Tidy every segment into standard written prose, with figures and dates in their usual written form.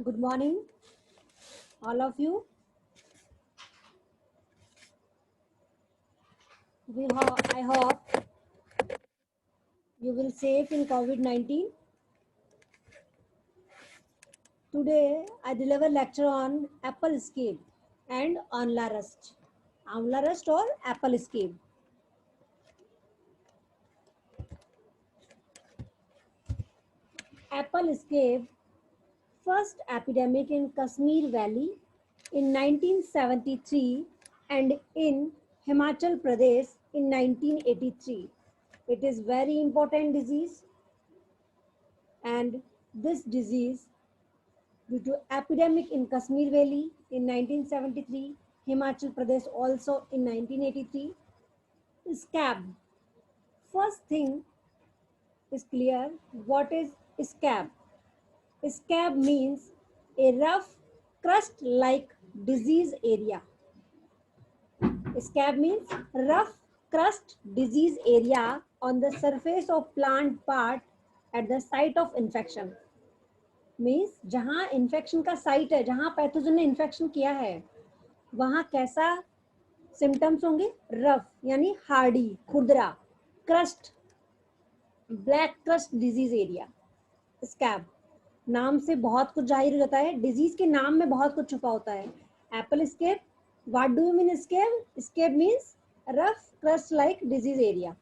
Good morning, all of you. I hope you will safe in COVID-19. Today, I deliver lecture on Apple Escape and Amla Rust. Amla Rust or Apple Escape. Apple Escape, first epidemic in Kashmir Valley in 1973 and in Himachal Pradesh in 1983. It is very important disease, and this disease due to epidemic in Kashmir Valley in 1973, Himachal Pradesh also in 1983. Scab. First thing is clear. What is scab? Scab means a rough crust-like disease area. Scab means rough crust disease area on the surface of plant part at the site of infection. Means जहां infection का site है, जहां pathogen ने infection किया है, वहां कैसा symptoms होंगे? रफ यानी हार्डी, खुरदरा, crust, black crust disease area, scab. नाम से बहुत कुछ जाहिर हो जाता है, डिजीज के नाम में बहुत कुछ छुपा होता है। Apple scab, what do you mean scab? Scab means rough crust like disease area.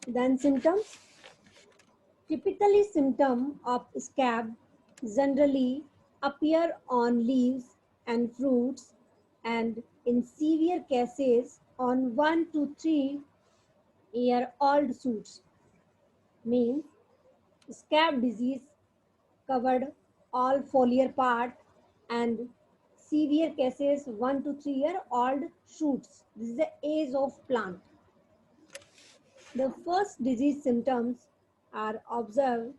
Then symptoms, typically symptom of scab generally appear on leaves and fruits, and in severe cases on 1 to 3 year old shoots. Means scab disease covered all foliar part, and severe cases 1 to 3 year old shoots. This is the age of plant. The first disease symptoms are observed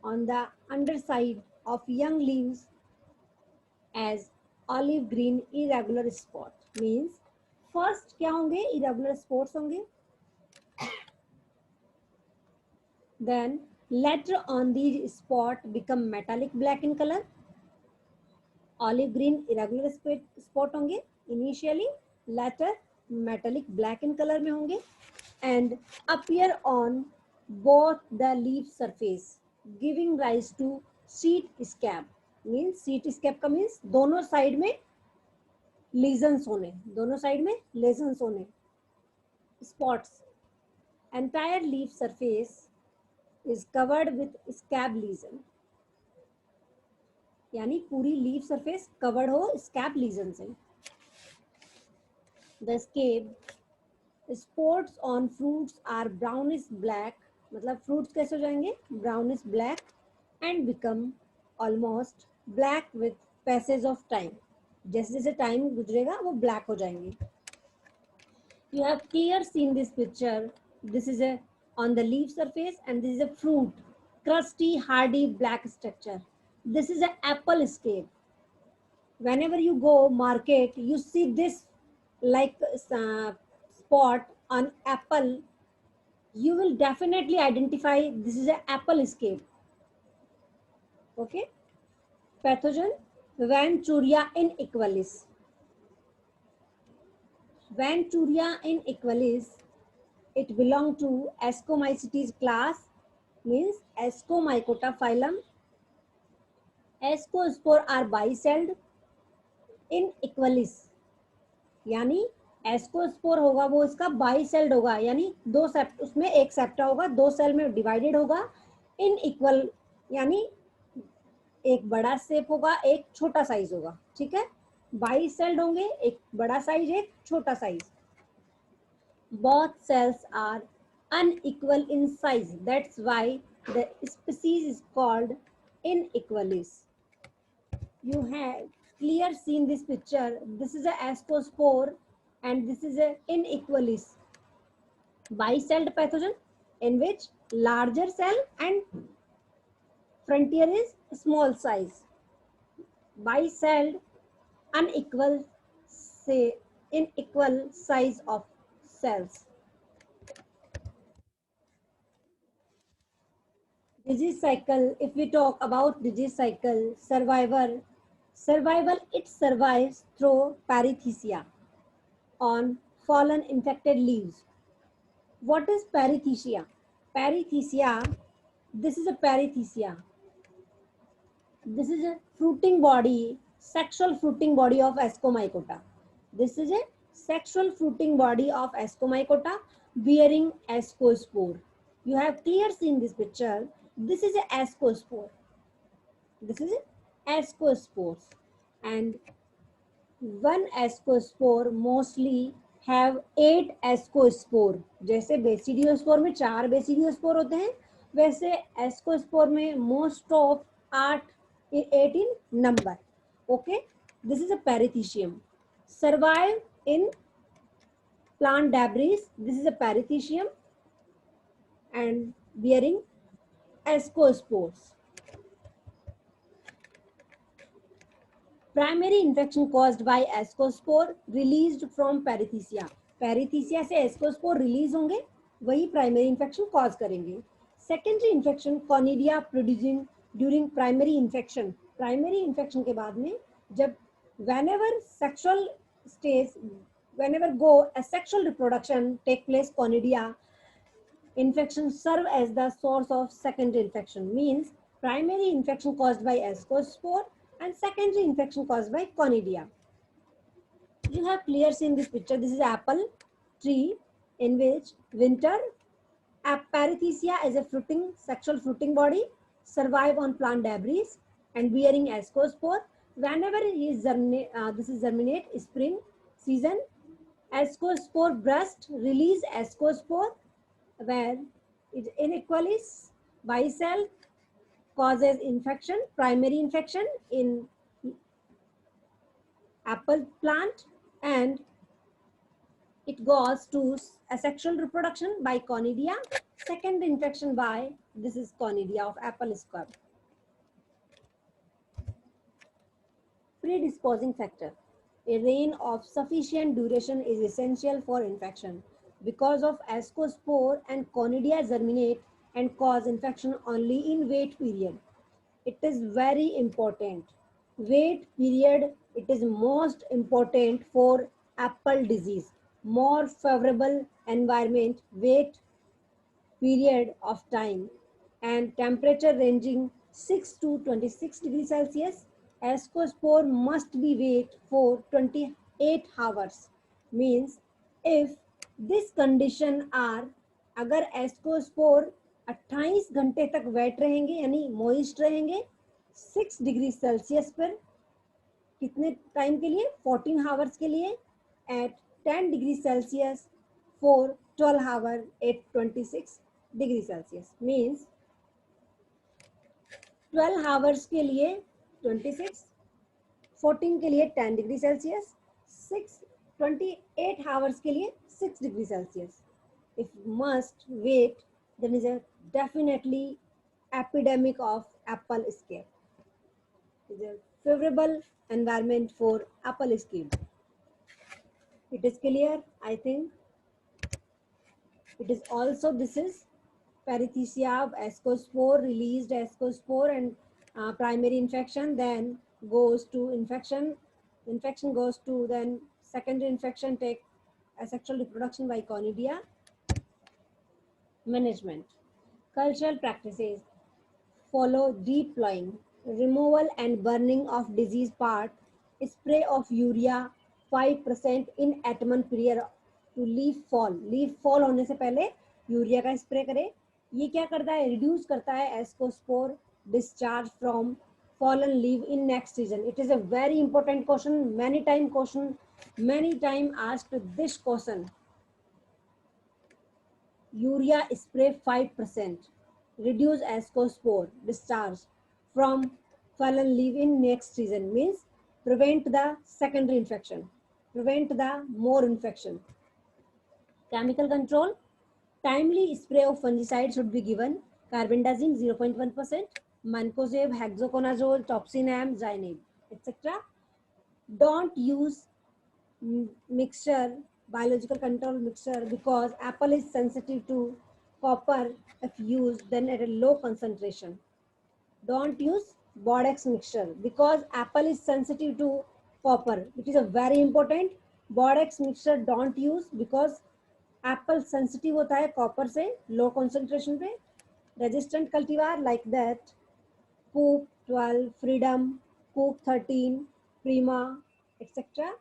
on the underside of young leaves as olive green irregular spot. Means first क्या होंगे? Irregular spots होंगे. Then later on these spot become metallic black in color. Olive green irregular spot होंगे initially, later metallic black in color में होंगे, and appear on both the leaf surface, giving rise to seed scab. Means seed scab का means दोनों side में lesions होने, दोनों side में lesions होने, spots. Entire leaf surface is covered with scab lesion. यानी पूरी लीफ सरफेस कवर्ड हो स्कैब लीजन से. The scab spots on fruits are brownish black, मतलब फ्रूट्स कैसे हो जाएंगे? Brownish black, and become almost black with passage of time. जैसे जैसे टाइम गुजरेगा वो ब्लैक हो जाएंगे. You have clear seen this picture. This is a on the leaf surface and this is a fruit, crusty hardy black structure. This is an apple scale. Whenever you go market, you see this like spot on apple, you will definitely identify this is an apple scale. Okay. Pathogen Venturi inequalis. Venturi inequalis, it belong to Ascomycetes class, means Ascomycota phylum. Ascospore are bicelled. Inequalis यानी ascospore होगा वो इसका बाइसेल्ड होगा, यानी दो सेप्ट, उसमें एक septa होगा, दो सेल में डिवाइडेड होगा. इन इक्वल यानी एक बड़ा शेप होगा, एक छोटा साइज होगा. ठीक है, बाइसेल्ड होंगे, एक बड़ा साइज एक छोटा size. both cells are unequal in size, that's why the species is called inequalis. You have clear seen this picture. This is a ascospore and this is a inequalis, bicelled pathogen in which larger cell and frontier is small size. Bicelled, unequal, say unequal size of cells. Disease cycle, if we talk about disease cycle, survival, it survives through perithecia on fallen infected leaves. What is perithecia? Perithecia, this is a perithecia. This is a fruiting body, sexual fruiting body of Ascomycota. This is a sexual fruiting body of Ascomycota bearing ascospore. You have clear seen this picture. This is a ascospore. This is a ascospores, and one ascospore mostly have 8 ascospore. जैसे basidiospore में 4 basidiospore होते हैं, वैसे ascospore में most of 8 in number. Okay, this is a peritheциum. Survive in plant debris. This is a peritheциum and bearing ascospores. Primary infection caused by ascospore released from perithecia. Perithecia से ascospore release होंगे, वही primary infection cause करेंगे. Secondary infection conidia producing during primary infection. Primary infection के बाद में जब whenever sexual stage, whenever go a sexual reproduction take place, conidia infection serve as the source of secondary infection. Means primary infection caused by ascospore and secondary infection caused by conidia. You have clear seen this picture. This is apple tree in which winter perithecia is a fruiting, sexual fruiting body, survive on plant debris and bearing ascospore. Whenever this is germinate, spring season, ascospore burst, release ascospore, where it inequally bicell causes infection, primary infection in apple plant, and it goes to asexual reproduction by conidia, second infection by, this is conidia of apple scab. Predisposing factor. A reign of sufficient duration is essential for infection. Because of ascospore and conidia germinate and cause infection only in wait period. It is very important. Wait period, it is most important for apple disease. More favorable environment, wait period of time, and temperature ranging 6 to 26 degrees Celsius. Ascospore must be wait for 28 hours. Means if this condition are, अगर ascospore 28 घंटे तक wait रहेंगे यानी moist रहेंगे 6 degree Celsius पर, कितने time के लिए, 14 आवर्स के लिए, at 10 degree Celsius for 12 hour at 26 degree Celsius. Means 12 hours के लिए 26, 14 के लिए 10 डिग्री सेल्सियस, 28 आवर्स के लिए 6 degree Celsius. If must wait, then is a definitely epidemic of apple scab. Is a favorable environment for apple scab. It is clear, I think. It is also, this is perithecia, ascospore, released ascospore, and primary infection, then goes to infection goes to then secondary infection, take asexual reproduction by conidia. Management. Cultural practices follow deep plowing, removal and burning of disease part, spray of urea 5% in Atman period to leaf fall. Leaf fall होने से पहले urea का spray करें. ये क्या करता है, reduce करता है ascospore discharge from fallen leaf in next season. It is a very important question, many time asked this question. Urea spray 5%, reduce ascospore discharge from fallen leaf in next season. Means prevent the secondary infection, prevent the more infection. Chemical control, timely spray of fungicide should be given. Carbendazim 0.1%, mancozeb, hexaconazole, topsinam, zynab, etc. Don't use mixture, biological control mixture, because apple is sensitive to copper if used, then at a low concentration. Don't use Bodex mixture because apple is sensitive to copper, which is a very important. Bodex mixture don't use because apple sensitive होता है copper से, low concentration पे. Resistant cultivar like that, Coop 12, Freedom, Coop 13, Prima, etc.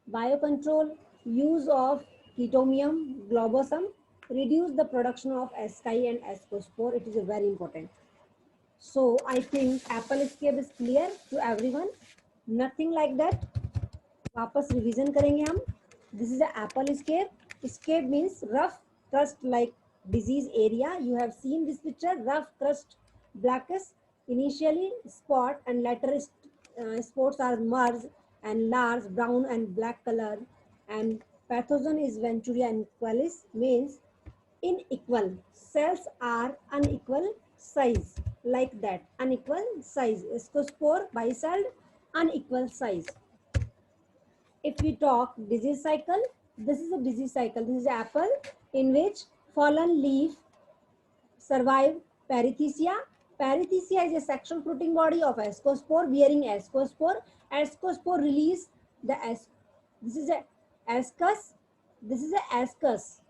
Biocontrol, use of Chaetomium globosum, reduce the production of asci and ascospore. It is a very important. So I think apple escape is clear to everyone. Nothing like that. वापस revision करेंगे हम. This is a apple escape. Escape means rough crust like disease area. You have seen this picture. Rough crust, blackish, initially spot and later spots are merged and large brown and black color. And pathogen is Venturi equalis, means unequal. Cells are unequal size, like that. Unequal size. Ascospore, bicelled, unequal size. If we talk disease cycle, this is a disease cycle. This is apple in which fallen leaf survive perithecia. Perithecia is a sexual fruiting body of ascospore bearing ascospore. Ascospore release the this is a ascus. This is a ascus,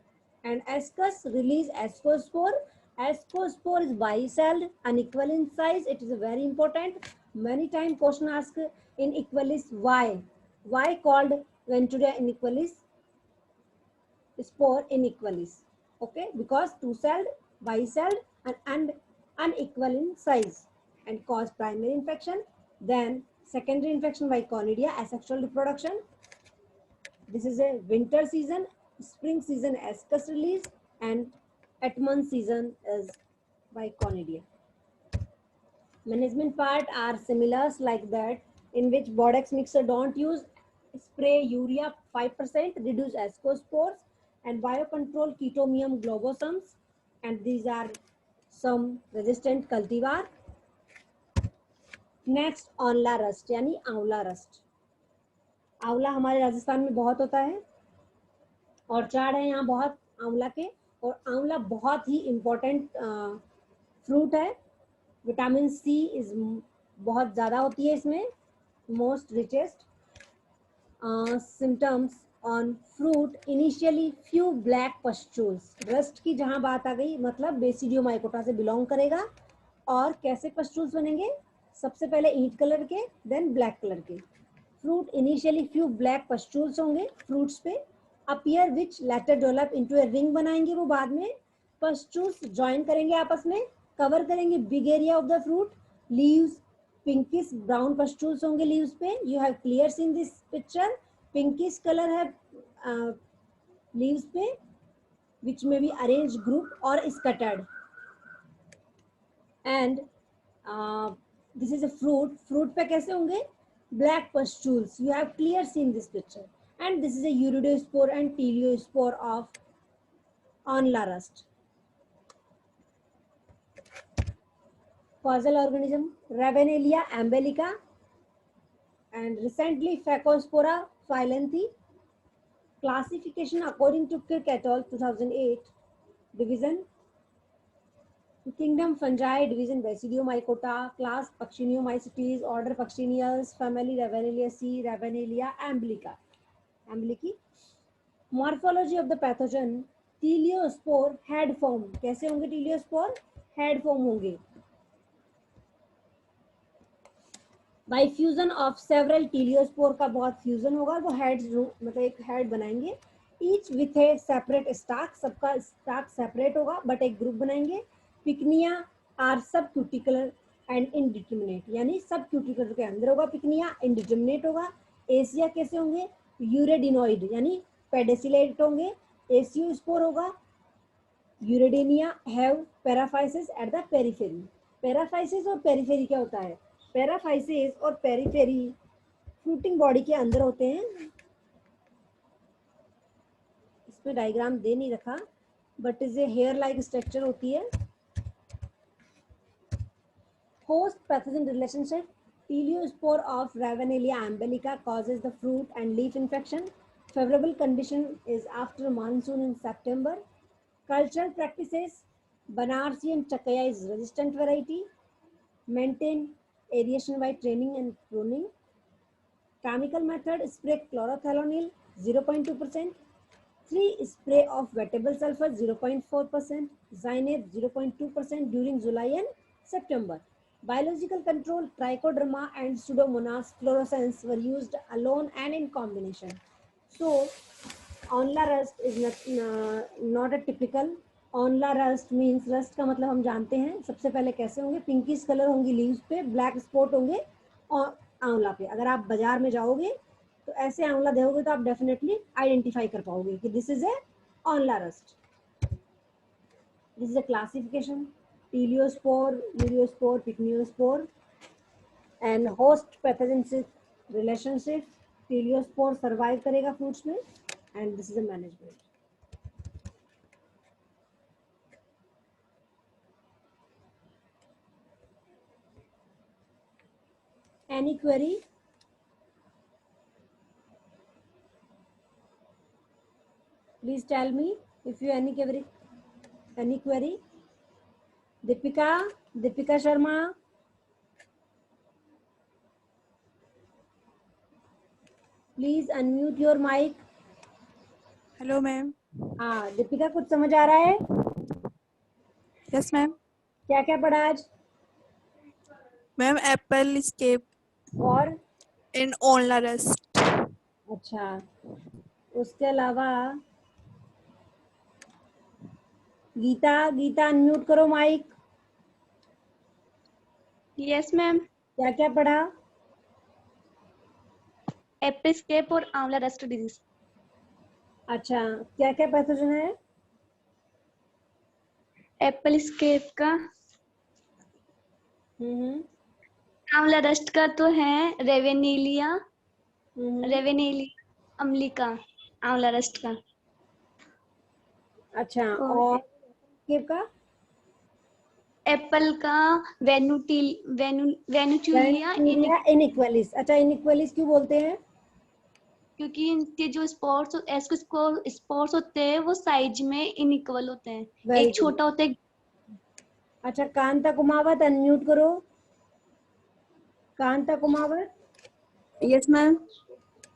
and ascus release ascospore. Ascospore is bicelled, unequal in size. It is a very important. Many times question asked in equalis why? Why called Venturia inequalis? Spore inequalis. Okay, because two-celled, bicelled, and unequal in size and cause primary infection. Then secondary infection by conidia, asexual reproduction. This is a winter season, spring season ascus release, and autumn season is by conidia. Management part are similars like that, in which Bodex mixer don't use, spray urea 5%, reduce ascospores, and biocontrol Chaetomium globosums, and these are some resistant cultivar. Next आंवला rust यानी आंवला rust. आंवला हमारे राजस्थान में बहुत होता है, orchard है यहाँ बहुत आंवला के, और आंवला बहुत ही इम्पोर्टेंट फ्रूट है. विटामिन सी इज बहुत ज़्यादा होती है इसमें, most richest. Symptoms on fruit initially few black pustules. Rust की जहाँ बात आ गई, मतलब बेसिडियोमाइकोटा से बिलोंग करेगा. और कैसे पस्टूल्स बनेंगे? सबसे पहले ईंट कलर के, देन ब्लैक कलर के. Fruit initially few black pustules होंगे फ्रूट्स पे. Appear which later develop into a ring बनाएंगे वो बाद में. पस्टूल्स ज्वाइन करेंगे आपस में, कवर करेंगे big area of the fruit. Leaves pinkish brown pustules होंगे लीव्स पे. You have clear seen this picture. Pinkish colour है लीव्स पे, विच में बी अरेंज ग्रुप और scattered. And this is a fruit. Fruit पे कैसे होंगे? Black pustules. You have clear seen this picture. And this is a urediospore and teliospore of आंवला rust. Causal organism Ravenelia ambelica, and recently Phacospora phyllanthi. Classification according to Kirk et al. 2008. Division Kingdom fungi, division Basidiomycota, class Pachyniomycetes, order Pachyniales, family Raveneliaceae, Ravenelia ambelica. Ambelici. Morphology of the pathogen Teliospore head form. कैसे होंगे teliospore? Head form होंगे. By fusion of several teliospore का बहुत fusion होगा, वो head मतलब एक head बनाएंगे. Each with A separate stock. सबका स्टाक सेपरेट होगा बट एक ग्रुप बनाएंगे. पिकनिया आर सब क्यूटिकुलर एंड इनडिटर्मिनेट, यानी सब क्यूटिकुलर के अंदर होगा पिकनिया, इनडिटर्मिनेट होगा. एसिया कैसे होंगे? यूरेडिनोइड यानी पेडेसिलेट होंगे. एसियोस्पोर होगा. Uredinia have paraphysis at the periphery. Paraphysis और पेरिफेरी क्या होता है? पैराफाइसिस और पेरिफेरी फ्रूटिंग बॉडी के अंदर होते हैं. इसमें डायग्राम दे नहीं रखा, but is a hair like structure होती है. Host pathogen relationship. Teliospore of Ravenelia ambelica causes the fruit and leaf infection. Favorable condition is after monsoon in September. Cultural practices, Banarsi and Chakaya is resistant variety. Maintain aeration by training and pruning. Chemical method, spray chlorothalonil 0.2%. 3. Spray of wettable sulfur 0.4%. Cyanide 0.2% during July and September. Biological control, trichoderma and Pseudomonas fluorescens were used alone and in combination. So, ऑनला rust is not a typical. ऑनला rust means, rust का मतलब हम जानते हैं सबसे पहले कैसे होंगे, पिंकिश कलर होंगी लीव्स पे, ब्लैक स्पॉट होंगे और आंवला पे. अगर आप बाजार में जाओगे तो ऐसे आंवला देखोगे तो आप डेफिनेटली आइडेंटिफाई कर पाओगे कि दिस इज ए ऑनला rust. This is a classification, teliospore, urediospore, pycniospore and host pathogen से रिलेशनशिप. टीलियोस्पोर सर्वाइव करेगा फ्रूट्स में and this is a management. Any query? Please tell me if you any query. Any query? Deepika Sharma. Please unmute your mic. Hello ma'am. हाँ दीपिका, कुछ समझ आ रहा है? Yes ma'am. क्या क्या पढ़ा आज? मैम एप्पल स्केप और इन ऑनला रस्ट. अच्छा, उसके अलावा गीता अनम्यूट करो माइक. Yes ma'am. क्या क्या पढ़ा? एप्पल स्केप और आंवला रस्ट डिजीज. अच्छा, क्या क्या पैथोजन है? एप्पल स्केप का, आंवला रस्ट का तो है रेवेनेलिया अम्लिका, आंवला रस्ट का. अच्छा, और स्केप का? एप्पल का वेनुचुलिया इनइक्वालिस. अच्छा, इनइक्वालिस क्यों बोलते हैं? क्योंकि इनके जो स्पोर्ट्स होते हैं वो साइज में इनइक्वल होते हैं. एक छोटा होता है. अच्छा, कांता कुमावत अनम्यूट करो. कांता कुमावत. Yes ma'am.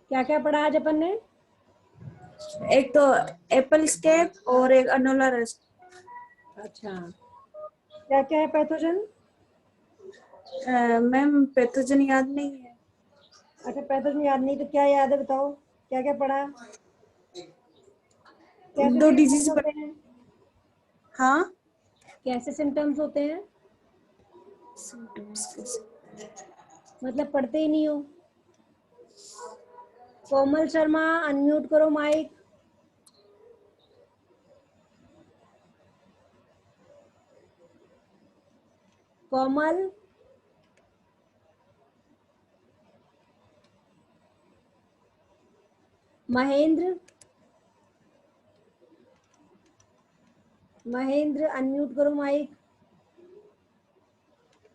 क्या क्या पढ़ा आज अपन ने? एक तो एप्पल स्केप और एक अनोला रस्ट. अच्छा, क्या क्या है पैथोजन? मैम पैथोजन याद नहीं है. अच्छा, पैथोजन याद नहीं तो क्या याद है बताओ, क्या क्या पढ़ा? दो डिजीज होते हैं? हाँ, कैसे सिम्टम्स होते हैं? मतलब पढ़ते ही नहीं हो. कोमल शर्मा अनम्यूट करो माइक. कोमल. महेंद्र अनम्यूट करो माइक.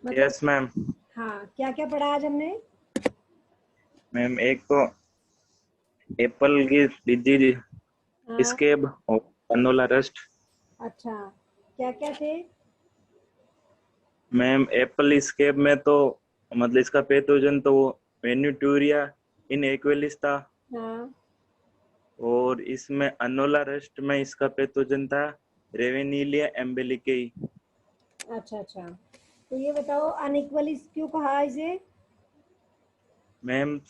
Yes ma'am. हाँ, क्या क्या पढ़ा आज हमने? मैम एक तो एप्पल की डिजीज, स्केब और अनोला रस्ट. अच्छा, क्या क्या थे? मैम एप्पल स्केब में तो मतलब इसका पैथोजन तो वेन्यूटूरिया इन एक्वेलिस था. हाँ. और इसमें अनोला रस्ट में इसका पैथोजन था रेवेनिलिया एम्बेलिकेई. अच्छा, तो ये बताओ अनइक्वलिस क्यों कहा इसे? मैम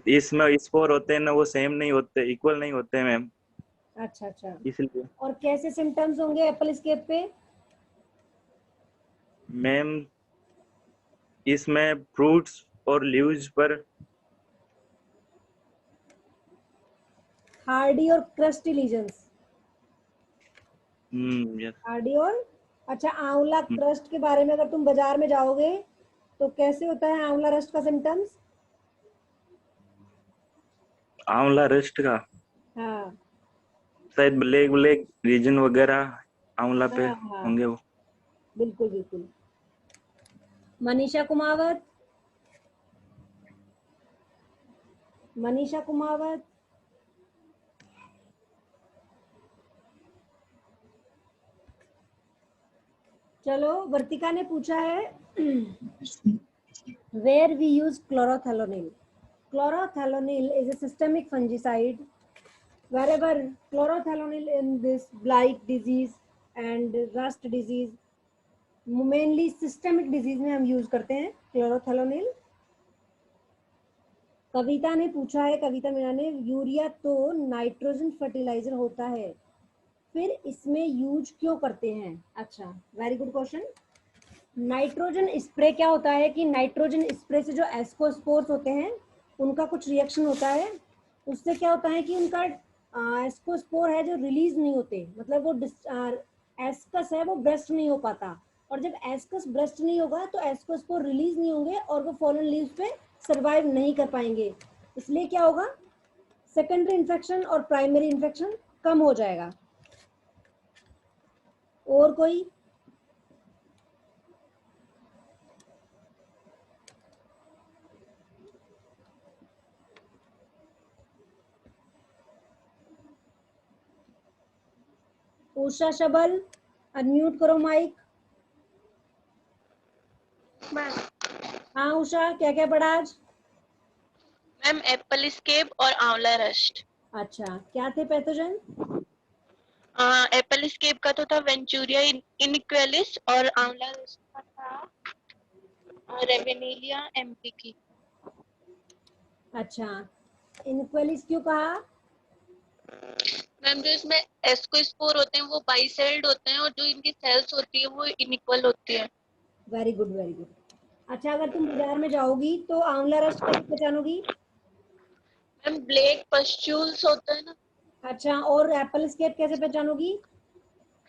इसमें स्पोर होते हैं ना, वो सेम नहीं होते, इक्वल नहीं होते मैम. अच्छा, इसलिए. और कैसे सिम्टम्स होंगे एप्पल स्केप पे? मैम इसमें फ्रूट्स और लीव्स पर हार्डी और क्रस्टी लीजन्स. यस. हार्डी और, अच्छा, आंवला क्रस्ट के बारे में अगर तुम बाजार में जाओगे तो कैसे होता है आंवला रस्ट का सिम्टम्स? आंवला रस्ट का हाँ. शायद ब्लैक रीजन वगैरह आंवला पे हाँ, होंगे वो. बिल्कुल. मनीषा कुमावत. चलो, वर्तिका ने पूछा है where we use chlorothalonil. Chlorothalonil is a systemic fungicide. Wherever chlorothalonil in this blight disease and rust disease, mainly systemic disease में हम use करते हैं chlorothalonil. कविता ने पूछा है, कविता मीना ने, यूरिया तो नाइट्रोजन फर्टिलाइजर होता है, फिर इसमें यूज क्यों करते हैं? अच्छा, very good question. Nitrogen spray क्या होता है कि नाइट्रोजन स्प्रे से जो एस्कोस्पोर्स होते हैं उनका कुछ रिएक्शन होता है, उससे क्या होता है कि उनका एस्कोस्पोर है जो रिलीज नहीं होते, मतलब वो एस्कस है वो ब्रेस्ट नहीं हो पाता, और जब एस्कस ब्रेस्ट नहीं होगा तो एस्कोस्पोर रिलीज नहीं होंगे और वो फॉलन लीव्स पे सर्वाइव नहीं कर पाएंगे, इसलिए क्या होगा, सेकेंडरी इन्फेक्शन और प्राइमरी इन्फेक्शन कम हो जाएगा। और कोई? उषा शबल, अनम्यूट करो माइक। हाँ उषा, क्या क्या पढ़ा आज? मैम एप्पल स्केप और आंवला रस्ट। अच्छा, क्या थे पैथोजन? एप्पल स्केप का तो था वेंचूरिया इनिक्वेलिस और आंवला रस्ट का था रेवेनेलिया एम्पिकी। अच्छा, इनक्वेलिस क्यों कहा? मैम जो इसमें एस्कोस्पोर होते हैं वो बाइसेल्ड होते हैं और जो इनकी सेल्स होती है वो इनइक्वल होती है। Very good, very good. अच्छा, अगर तुम बाजार में जाओगी तो आंवला रस कैसे पहचानोगी? मैम ब्लैक पस्ट्यूल्स होता है ना। अच्छा, और एप्पल स्केप कैसे पहचानोगी?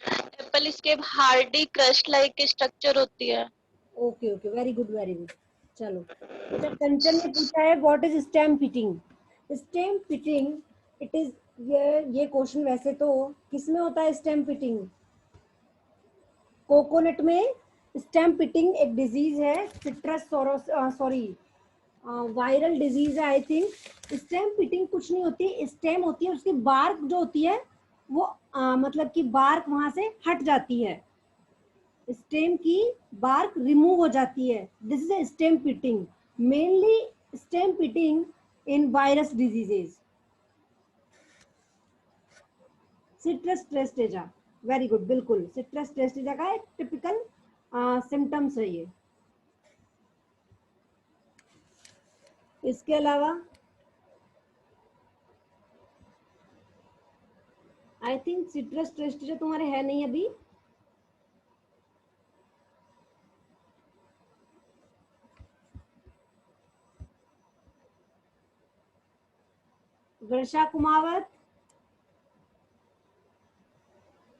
Apple scab hardy crust like structure होती है। Okay okay, very good very good. चलो, अच्छा कंचन ने पूछा है what is stem pitting. Stem pitting it is, ये क्वेश्चन वैसे तो किसमें होता है स्टेम फिटिंग? कोकोनट में स्टेम फिटिंग एक डिजीज है, सिट्रस सॉरी वायरल डिजीज है आई थिंक। स्टेम फिटिंग कुछ नहीं होती, स्टेम होती है उसकी बार्क जो होती है वो मतलब कि बार्क वहां से हट जाती है, स्टेम की बार्क रिमूव हो जाती है, this is a stem pitting. Mainly stem pitting in virus diseases. Citrus tristeza, very good, बिल्कुल सिट्रस ट्रेस्टेजा का एक टिपिकल सिम्टम्स है ये। इसके अलावा आई थिंक सिट्रस ट्रेस्टेजा तुम्हारे है नहीं अभी। वर्षा कुमावत।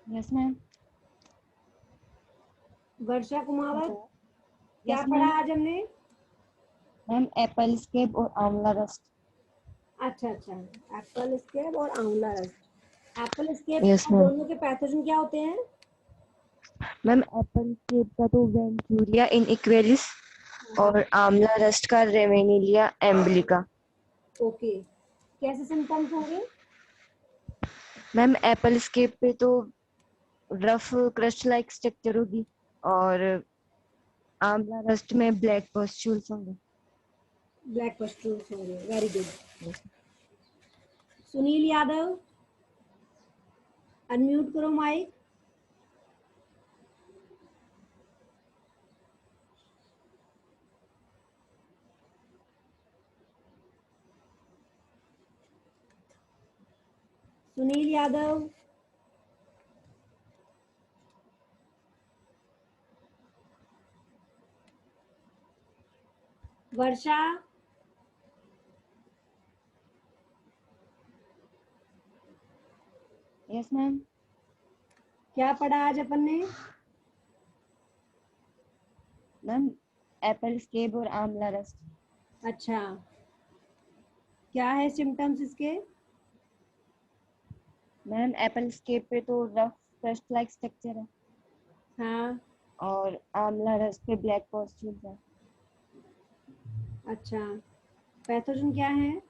Yes ma'am. वर्षा कुमावत, क्या यस पढ़ा मैम। आज हमने? मैम एप्पल स्केप और आंवला रस्ट। अच्छा अच्छा, एप्पल स्केप और आंवला रस्ट। एप्पल स्केप Yes, और ma'am. दोनों के पैथोजन क्या होते हैं? मैम एप्पल स्केप का तो वेंचूरिया इनइक्वेलिस और आंवला रस्ट का रेवेनेलिया एम्ब्लिका। ओके, कैसे सिम्टम्स होंगे? मैम एप्पल स्केप पे तो रफ क्रस्ट लाइक स्ट्रक्चर होगी और आंवला रस्ट में ब्लैक पस्ट्यूल्स होंगे। ब्लैक पस्ट्यूल्स होंगे, very good. Sunil Yadav, unmute करो माइक। सुनील यादव, वर्षा, यस मैम। क्या पढ़ा आज अपन ने? मैम एप्पल स्केप और आंवला रस्ट। अच्छा, क्या है सिम्टम्स इसके? मैम एप्पल स्केप पे तो रफ क्रस्ट लाइक स्ट्रक्चर है हाँ, और आंवला रस्ट पे ब्लैक पस्ट्यूल्स है। अच्छा, पैथोजन क्या है?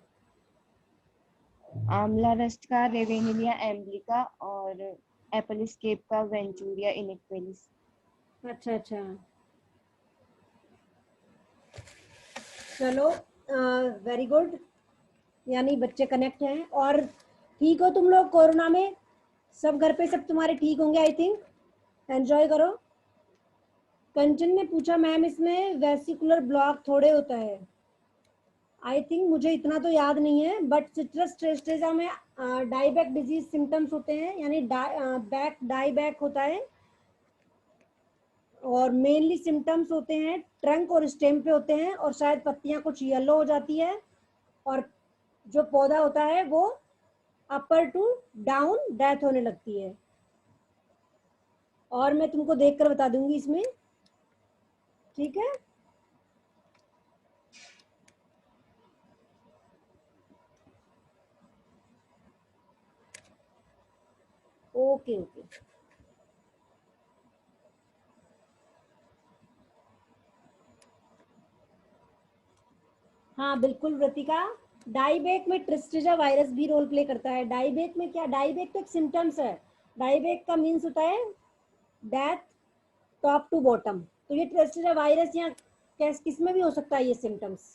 आंवला रस्ट का रेवेनेलिया एम्ब्लिका और एप्पल स्केप का वेंचूरिया इनइक्वेलिस। अच्छा अच्छा, चलो वेरी गुड, यानी बच्चे कनेक्ट हैं। और ठीक हो तुम लोग कोरोना में? सब घर पे सब तुम्हारे ठीक होंगे आई थिंक। एंजॉय करो। कंचन ने पूछा मैम इसमें वेसिकुलर ब्लॉक थोड़े होता है। आई थिंक मुझे इतना तो याद नहीं है, बट सिट्रस ट्रिस्टेजा में डाईबैक डिजीज सिम्टम्स होते हैं, यानी बैक डाईबैक होता है, और मेनली सिम्टम्स होते हैं ट्रंक और स्टेम पे होते हैं, और शायद पत्तियां कुछ येलो हो जाती है, और जो पौधा होता है वो अपर टू डाउन डेथ होने लगती है। और मैं तुमको देखकर बता दूंगी इसमें, ठीक है? ओके ओके, हाँ बिल्कुल व्रतिका, डाईबैक में ट्रिस्टेजा वायरस भी रोल प्ले करता है। डाईबैक में क्या, डाईबैक तो एक सिम्टम्स है। डाईबैक का मीन्स होता है डेथ टॉप टू बॉटम। तो ये ट्रिस्टेजा वायरस या किस में भी हो सकता है ये सिम्टम्स।